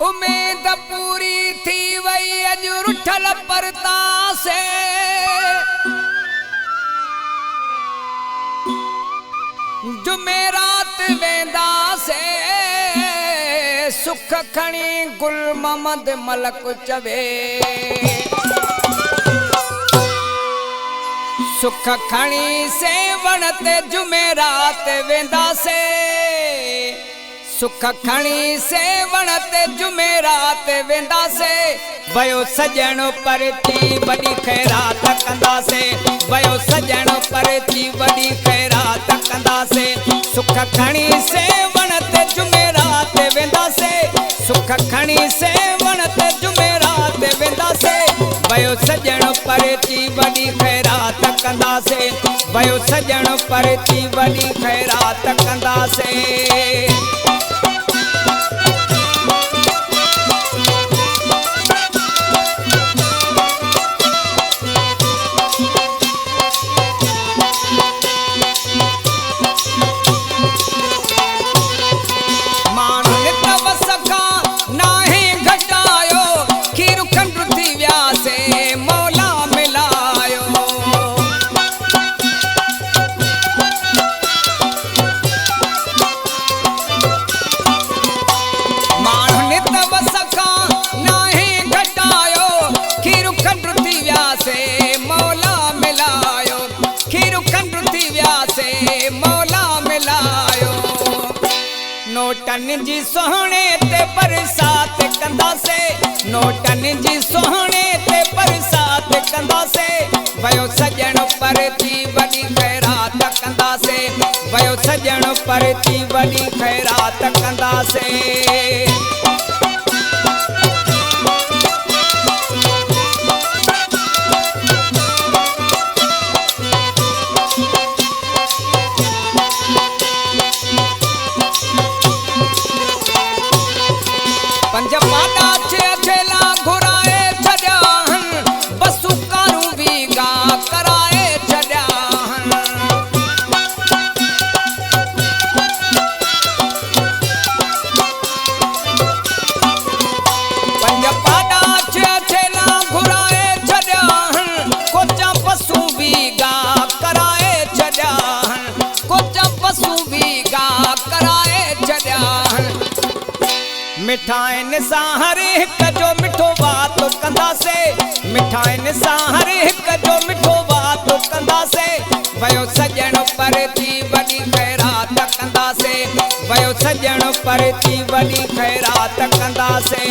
उम्मीद पूरी थी वही अज रुठल परतासे जुमेरात वेंदासे सुख खणी गुल मोहम्मद मलक चवे सुख खणी से वणते जुमेरात वेंदासे सुख खणी से वणते जुमेरात वेंदासे वयो सजण परती वडी खैरात कंदासे वयो सजण परती वडी खैरात कंदासे सुख खणी से वणते जुमेरात वेंदासे सुख खणी से वणते जुमेरात वेंदासे वयो सजण परती वडी खैरात कंदासे वयो सजण परती वडी खैरात कंदासे नोटन जी सोहणे ते बरसात कंदासे नोटन जी सोहणे ते बरसात कंदासे वयो सजण परती वडी खैरात कंदासे वयो सजण परती वडी खैरात कंदासे पंज पाटा छेला घुराए छड्याहन बसु कारू वीगा कराए छड्याहन पंज पाटा छेला घुराए छड्याहन कोचा बसु वीगा कराए छड्याहन कोचा बसु वीगा कराए छड्याहन मिठाइन सां हर हिक जो मिठो बात कंदासे मिठाइन सां हर हिक जो मिठो बात कंदासे वयो सजण परती वडी खैरात कंदासे वयो सजण परती वडी खैरात कंदासे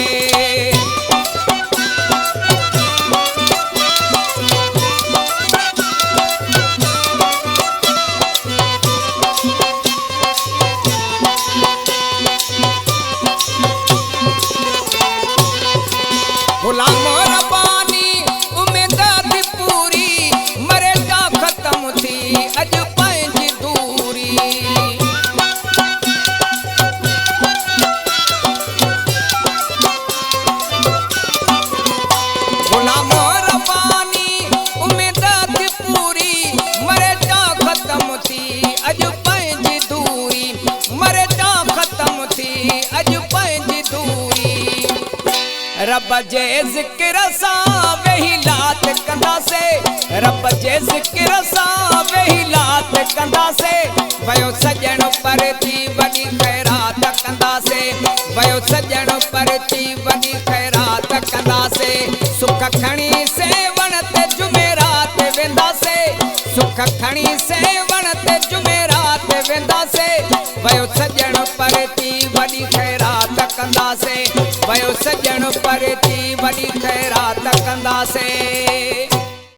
गुलाम रब्बानी उम्मीद थी पूरी मरेजा खत्म थी अज पंहिंजी दूरी गुलाम रब्बानी उम्मीद थी पूरी मरेजा खत्म थी अज पंहिंजी दूरी मरेजा खत्म थी अज पंहिंजी दूरी रब जे ज़िक्र सां वेही लात कंदासे रब जे ज़िक्र सां वेही लात कंदासे वयो सजण परती वडी खैरात कंदासे वयो सजण परती वडी खैरात कंदासे सुख खणी से वणते जुमेरात वेंदासे सुख खणी से वणते जुमेरात वेंदासे वयो सजण परती वडी खैरात कंदासे वयो सजण परती वडी खैरात कंदासे।